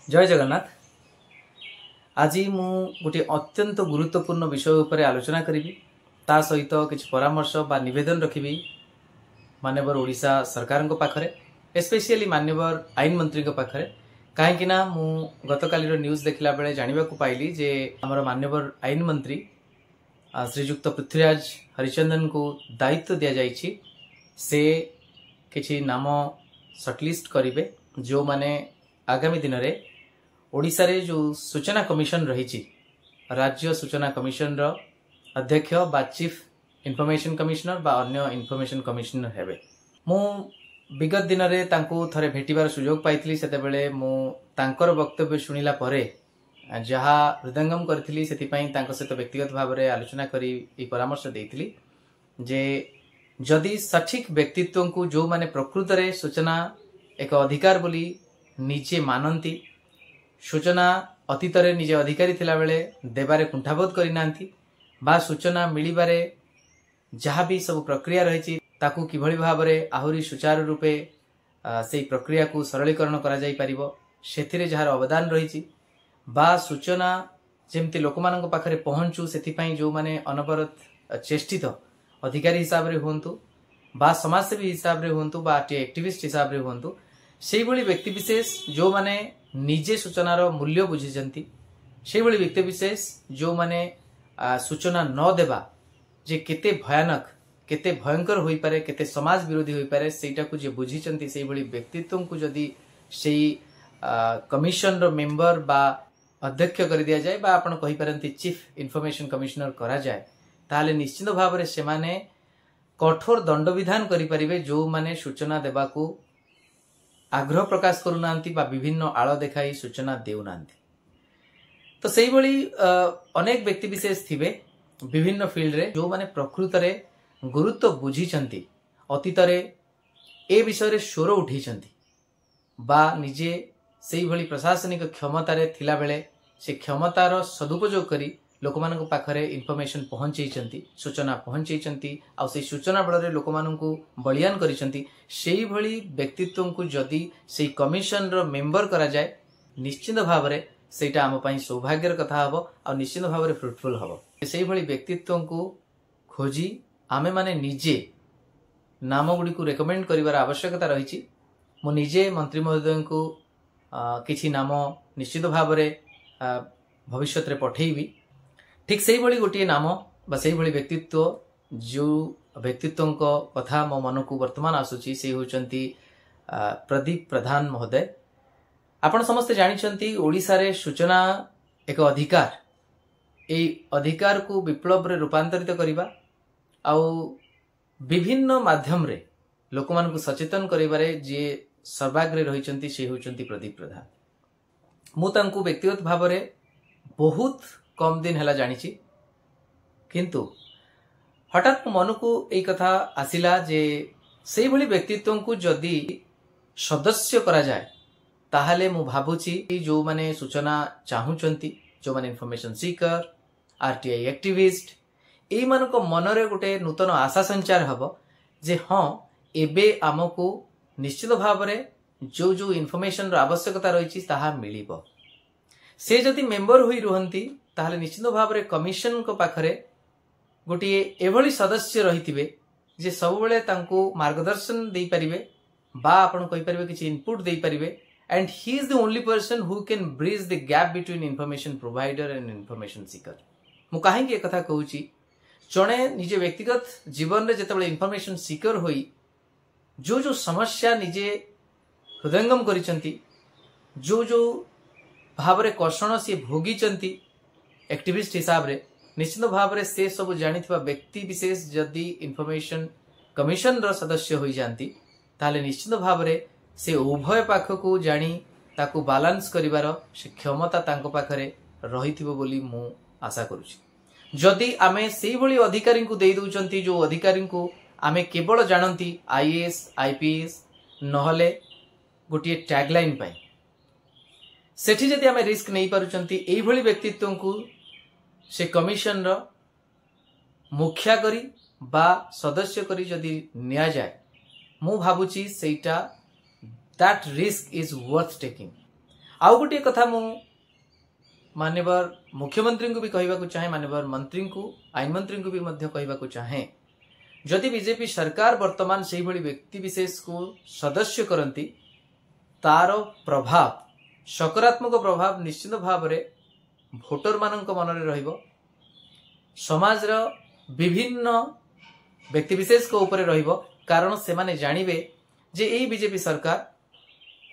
जय जगन्नाथ। आज मु गोटे अत्यंत गुरुत्वपूर्ण विषय उपर आलोचना करी ता सहित किसी परामर्श बा निवेदन रखी माननीय ओडिशा सरकार पाखरे स्पेशली माननीय आईन मंत्री पाखरे कहीं मु गतकाली न्यूज देखला बेले जानवा पाइली जे आमर माननीय आईन मंत्री श्रीजुक्त पृथ्वीराज हरिचंदन को दायित्व दि जाइछि से किछि नाम सर्टलिस्ट करिवे जो माने आगामी दिन रे ओडिशा रे जो सूचना कमिशन रही राज्य सूचना कमिशन रो अध्यक्ष बा चीफ इनफॉरमेशन कमिश्नर बा अन्य इनफॉरमेशन कमिश्नर हेबे। मु विगत दिन रे तांको थरे भेटिबार सुयोग पाइथिली सेते बेले मु तांकर वक्तव्य सुनिला परे जहा हृदयंगम करथिली सेति पई तांको सहित व्यक्तिगत भाव रे आलोचना करी ई परामर्श देइथिली जे जदि सठिक व्यक्तित्व को जो माने प्रकृत रे सूचना एक अधिकार बोली निजे मानती सूचना अतीत रे निजे अधिकारी थिला बेले देबारे कुंठाबोध करि नांती बा सूचना मिलिबारे जहाँ भी सब प्रक्रिया रही ताकू किभली भाव रे आहुरी सुचारू रूपे से प्रक्रिया को सरलीकरण करा जाई परिबो सेथिरे जहार अवदान रही बा सूचना जेमती लोकमानक पाखरे पहुंचू सेथि पई जो माने अनवरत चेष्टित अधिकारी हिसाब रे हुंतु बा समाजसेवी हिसाब रे हुंतु बा एक्टिविस्ट हिसाब रे हुंतु सेही भली व्यक्ति विशेष जो माने निजे सूचनार मूल्य बुझिजंती सेही भली व्यक्ति विशेष जो माने सूचना न देबा जे केते भयानक केते भयंकर होई पारे केते समाज विरोधी होई पारे सेटा को जे बुझिचंती सेही भली व्यक्तित्व को जदी सेही कमिशन रो मेंबर बा अध्यक्ष कर दिया जाए बा आपण कहि पारंती चीफ इनफॉरमेशन कमिश्नर करा जाए ताले निश्चित भाव रे से माने कठोर दंड विधान करि परिबे जो माने सूचना देबा को आग्रह प्रकाश करूनांती बा विभिन्न आळ देखाई सूचना देउनांती। तो सेही भली अनेक व्यक्ति विशेष थिबे विभिन्न फील्ड रे जो माने प्रकृत रे गुरुत्व बुझिचंती अतीत रे ए विषय रे स्वर उठिचंती बा निजे सेही भली प्रशासनिक क्षमता रे थिला बेले से क्षमतार सदुपयोग करी लोकमानक पाखरे इनफॉरमेशन पहुंचैचंती सूचना पहुंचैचंती आ से सूचना बल रे लोकमानकु बलियान करिसंती सेही भली व्यक्तित्व को जदी से कमिशन रो मेंबर करा जाए निश्चित भाव रे सेटा आम पई सौभाग्यर कथा हबो आ निश्चित भाव रे फ्रूटफुल हबो। सेही भली व्यक्तित्व को खोजी आमे माने निजे नाम गुडी को रेकमेंड करिवार आवश्यकता रहिछि। मु निजे मंत्री महोदय को किछि नाम निश्चित भाव रे भविष्य रे पठेइबी। ठीक से भली गोटे नाम बा से भली व्यक्तित्व जो व्यक्तित्व कथा मो मन को वर्तमान आसुची से होचंती प्रदीप प्रधान महोदय। आपण समस्त जानिचंती ओडिसा रे सूचना एक अधिकार ए अधिकार को विप्लव रे रूपांतरित करिबा आउ विभिन्न माध्यम रे लोकमान को सचेतन करिबारे जे सर्वाग्रे रहिचंती से होचंती प्रदीप प्रधान। मु तांको व्यक्तिगत भाव रे बहुत कम दिन हैला जानिछि किंतु हठात मन को एक कथा आसिला जे सेही भली व्यक्तित्व को जदी सदस्य करा जाए ताहाले मु भाबुछि जो माने सूचना चाहुचंती जो माने इनफॉरमेशन सीकर आरटीआई एक्टिविस्ट एई मानको मन रे गोटे नूतन आशा संचार हबो जे हां एबे हमको निश्चित भाव रे जो जो इनफॉरमेशन रो आवश्यकता रहिछि ताहा मिलिबो। से जदि मेंबर होई रहंती ताहले निश्चित भाव रे कमिशन को पाखरे गोटे एभली सदस्य रहिथिबे जे सब बेले तांको मार्गदर्शन देई परिबे बा आपण कहि परिबे किछि इनपुट देई परिबे and he is the only person who can bridge the gap between information provider and information seeker. मु काहे कि कथा कहूची जणे निजे व्यक्तिगत जीवन रे जतबेले इनफॉरमेशन सीकर होई जो जो समस्या निजे हृदयंगम करिसंती जो जो भाव रे कषण से भोगीचंती एक्टिविस्ट हिसाब रे निश्चित भाव रे से सब जानिथिबा व्यक्ति विशेष जदि इनफॉरमेशन कमिशन रो सदस्य होई जानती ताले निश्चित भाव रे से उभय पाख को जानी ताकू बैलेंस करिवार से क्षमता तांको पाखरे रहिथिबो बोली मु आशा करूची। जदि आमे सेही भली अधिकारी को देई दउचंती जो अधिकारी को आमे केवल जानंती आईएएस आईपीएस नहले गोटे टैगलाइन पाई सेठी जदि आमे रिस्क नहीं पारुचंती एई भली व्यक्तित्व को से कमिशन रो मुखिया करी बा सदस्य करी जदि निया जाए मु भाबुची सेटा that risk is worth taking. आउ गोटे कथा मु माननीय मुख्यमंत्री को भी कहवाक चाहे, माननीय मंत्री को आईन मंत्री को भी कहवाक चाहे, जदि बीजेपी सरकार वर्तमान से व्यक्ति विशेष को सदस्य करती तार प्रभाव सकारात्मक प्रभाव निश्चित भाव में भोटर मान मन में रहिबो, समाज रो विभिन्न व्यक्ति विशेष को ऊपर रहिबो। कारण से माने जानिबे जे एई बीजेपी सरकार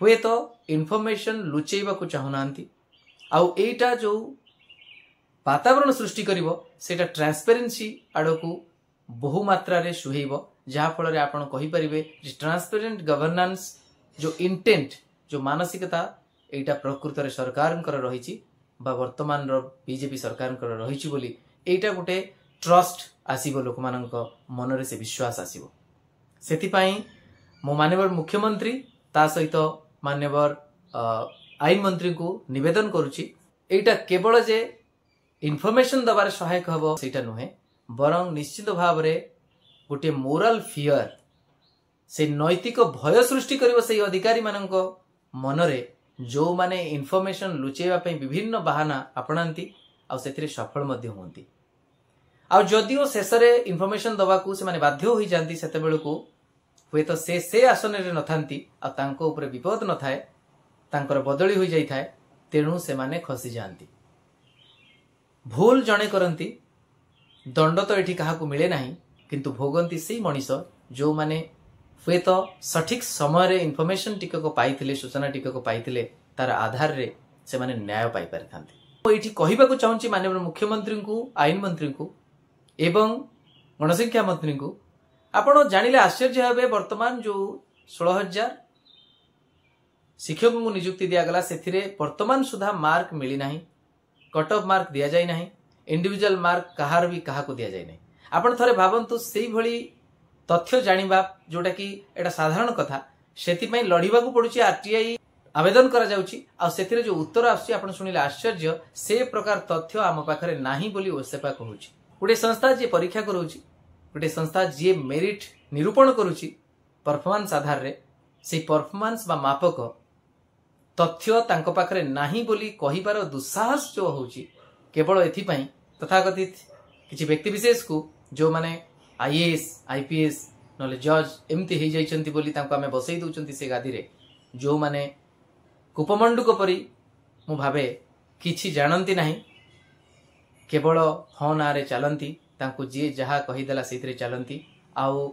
हुए तो इनफॉरमेशन लुचेइबा को चाहुनांती, आउ एटा जो वातावरण सृष्टि करिवो सेटा ट्रांसपेरेंसी आड़कू बहु मात्रा रे सुहेइबो, जहा फल रे आपण कहि परिबे जे ट्रांसपेरेंट गवर्नेंस जो इंटेंट जो मानसिकता एटा प्रकृत रे सरकारनकर रहिछि बा वर्तमान रो बीजेपी सरकारनकर रहिछि बोली एटा गोटे ट्रस्ट आसीबो, लोक मानक मन रे से विश्वास आसीबो। सेति पई मो माननीय मुख्यमंत्री ता सहित माननीय आईन मंत्री को निवेदन करुछि, एटा केवल जे इनफॉरमेशन दबार सहायक हबो सेटा नुहे, बरं निश्चित भाव रे गोटे मोरल फियर से नैतिक भय सृष्टि करिवो से अधिकारी मानक मन रे जो माने इनफॉरमेशन लुचेवा पई विभिन्न बहाना अपनांती आ सेथिरे सफल मध्य होंती। आ जदिओ शेष रे इनफॉरमेशन दबाकू से माने बाध्य होई जानती, सेते बेलकू हुए तो से आसन रे नथांती आ तांको ऊपर विपद न थाए, तांकर बदली होई जाई थाए, तेणु से माने खसी जानती। भूल जणे करंती, दंड तो एठी काहाकू मिले नाही, किंतु भोगंती सेई मनीष जो माने हुए तो सठिक समय रे इनफॉरमेशन टिकक पाइथिले, सूचना टिकक पाइथिले, तार आधार रे से माने न्याय पाई परिथांती। तो एठी कहिबाकू चाहूची माननीय मुख्यमंत्री को, आईन मंत्री को एवं गणशिक्षा मंत्री को, आपण जानिले आश्चर्य हेबे वर्तमान जो 16,000 शिक्षक को नियुक्ति दिया गला सेथिरे वर्तमान सुधा मार्क मिली नाही, कट ऑफ मार्क दिया जाय नाही, इंडिविजुअल मार्क कहार भी काहा को दिया जाय नाही। आपण थरे भाबंतु सेई भली तथ्य जानिबा जोटा कि एटा साधारण कथा, सेति पई लढिबा को पडुची, आरटीआई आवेदन करा जाउची, आ सेथिरे जो उत्तर आसी आपण सुनिले आश्चर्य, से प्रकार तथ्य आम पाखरे नाही बोली ओसेपा कहूची। गोटे संस्था जे परीक्षा करूची, गोटे संस्था जे मेरिट निरूपण करूची परफॉर्मेंस आधार रे, से परफॉर्मेंस बा मापक तथ्य तांको पाखरे नाही बोली कहिबार दुस्साहस जो होउची केवल एथि पई तथाकथित किछि व्यक्ति विशेष को जो माने आईएएस आईपीएस नले जज एमती हो जाइछंती बोली तांको आमे बसई दउछंती से गादी रे, जो माने कुपमंडुक परी मु भाबे किछि जानंती नाही, केवल हाँ ना रे चलती, तांको जी जहा कहीदेला से चलती, आउ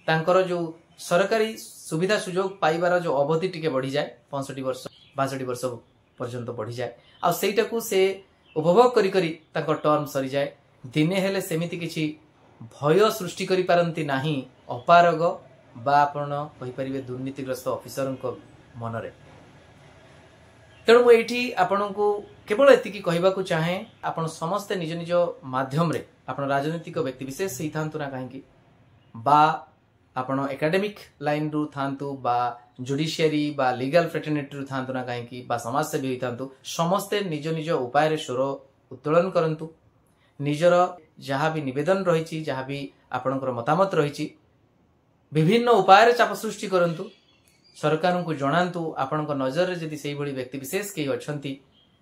तांकर जो सरकारी सुविधा सुजोग पाइबार जो अवधि टिके बढ़ी जाए 65 वर्ष 62 वर्ष पर्यंत बढ़ी जाए, आ सेटाकू से उपभोग करी करी तांको टर्म सरी जाए, दिने हेले सेमिति किछि भय सृष्टि करि पारंती नाही अपारग बा आपण कहि परिबे दुर्नीतिग्रस्त ऑफिसरଙ୍କ मनरे। तेणु मु एठी आपणको केवल एतिकी कहबाकू चाहे, आपण समस्त निज निज माध्यम रे आपण राजनीतिक व्यक्ति विशेष ही थांतु ना कहीं बा आपण एकेडमिक लाइन रु थांतु बा जुडिशियरी बा लीगल फ्रेटर्निटी रु थांतु ना कहीं बा समाज सेवी ही थांतु, समस्ते निज निज उपाय रे स्वर उत्तोलन करंतु, निजर जहाँ भी निवेदन रही, जहाँ भी आपणकर मतामत रही, विभिन्न उपाय रे चाप सृष्टि करंतु, सरकार को जनातु, आपण नजर में जदि से व्यक्ति विशेष कई अच्छी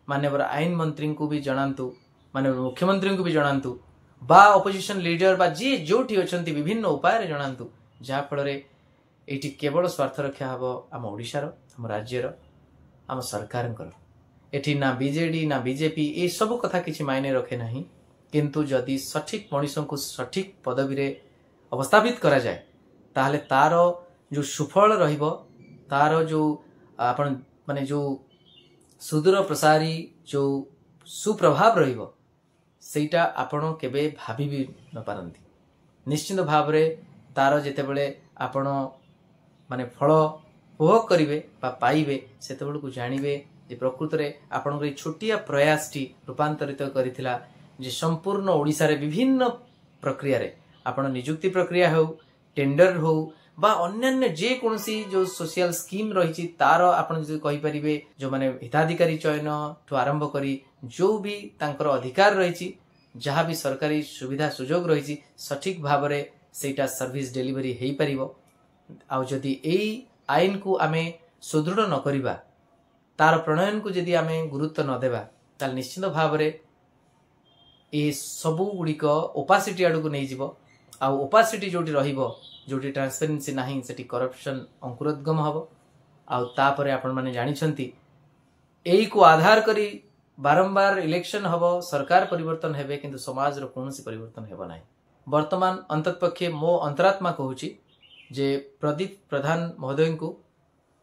माननीय आईन मंत्री को भी जनातु, माननीय मुख्यमंत्री को भी जनातु, बा ऑपोजिशन लीडर बा जी जोठी अच्छी विभिन्न उपाय रे जनातु, जहा फल एटी केवल स्वार्थ रक्षा हम आम ओडिशार, आम राज्यर, आम सरकार, एटी ना बीजेडी ना बीजेपी ये सब कथा किछि मायने रखे नहीं, किंतु जदि सठिक मनीष को सठिक पदवी रे अवस्थापित करा जाए ताहले तार जो सुफल रहिबो, तार जो आपण माने जो सुदूर प्रसारी जो सुप्रभाव रहिबो सेटा आपण केबे भाबी भी न पारंती। निश्चित भाव रे तार जेतेबेले आपण माने फल उपभोग करिवे बा पाइबे सेतेबेल को जानिबे जे प्रकृत रे आपण छोटिया प्रयासटी रूपांतरित करिथिला जे संपूर्ण ओडिसा रे विभिन्न प्रक्रिया रे आपण नियुक्ति प्रक्रिया हो, टेंडर हो बा अन्य जे कोनसी जो सोशल स्कीम रही तार आपण जो कहि परिबे, जो माने हिताधिकारी चयन ठु आरंभ करी जो भी तांकर अधिकार रही, जहाँ भी सरकारी सुविधा सुजोग रही, सठिक भाव रे सेटा सर्विस डिलीवरी हेई परिबो। आ जदि एई आईन को आमे सुदृढ़ न करिबा तार प्रणयन को जदि आम गुरुत्व न देबा ताल निश्चित भाव में ये सबू गुड़िक ओपासीटी आड़ को नहीं जीव आ ओपासीटी जोटी रहिबो जोटी ट्रांसपेरेंसी नाही सेठी करप्शन अंकुरोद्गम हबो आपर आपण माने जानिछंती एई को आधार करी बारंबार इलेक्शन हबो सरकार परिवर्तन हेबे किंतु समाज रो कोनोसी परिवर्तन हेबो नाही। वर्तमान अंततपक्षे मो अंतरात्मा कहूची जे प्रदीप प्रधान महोदय को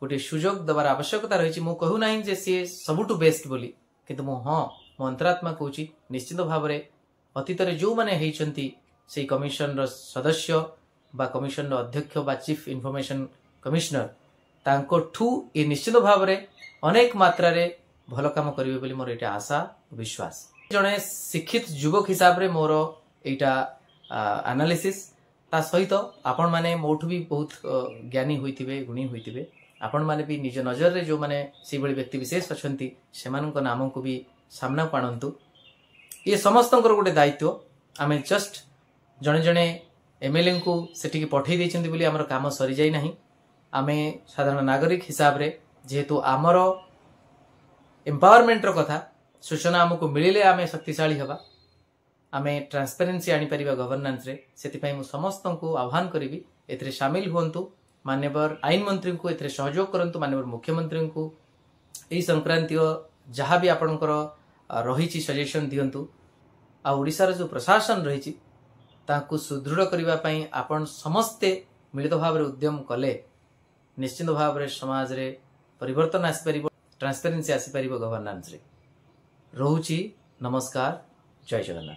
गोटे सुजोग दबार आवश्यकता रही मु कहू नाही जे सी सबुठु बेस्ट बोली किंतु मु हाँ मो अंतरात्मा कहूची निश्चित भाव में अतीत जो माने हेइचंती से कमिशन रो सदस्य बा कमिशन रो अध्यक्ष बा चीफ इनफॉरमेशन कमिश्नर तांको ठू ये निश्चित भाव में अनेक मात्रा रे भल काम करिवे बोली मोर एटा आशा विश्वास। जने शिक्षित युवक हिसाब रे मोर एटा एनालिसिस ता सहित आपण माने मोठु भी बहुत ज्ञानी होइतिबे गुणी होइतिबे आपण माने भी निज नजर रे जो माने से बड़ी व्यक्ति विशेष अछंती सेमानक नाम को भी सामना पाणंतु ये समस्तंकर गोटे दायित्व आमे जस्ट जने जने एमएलए को सेठी पठै दैछंती बोली हमर काम सरी जाई नाही। आमे साधारण नागरिक हिसाब रे जेहेतु आमर एम्पावरमेंट रो कथा सूचना हमको मिलिले आमे शक्तिशाली हवा आमे ट्रांसपेरेंसी आनी परिबा गवर्नेंस रे सेति मु समस्त को आह्वान करिवि एथरे शामिल हुंतु माननीय आईन मंत्री को एथरे सहयोग करंतु माननीय मुख्यमंत्री को एई संक्रांतीय जहाँ भी आपणकर रही सजेशन दिंतु आ ओडिशार जो प्रशासन रही ताकू सुदृढ़ करने आपण समस्ते मिलित भाव में उद्यम कले निश्चित भाव में समाज रे परिवर्तन आसीपर ट्रांसपेरेंसी आसीपर गवर्नेंस रे। रोहुची नमस्कार, जय जगन्नाथ।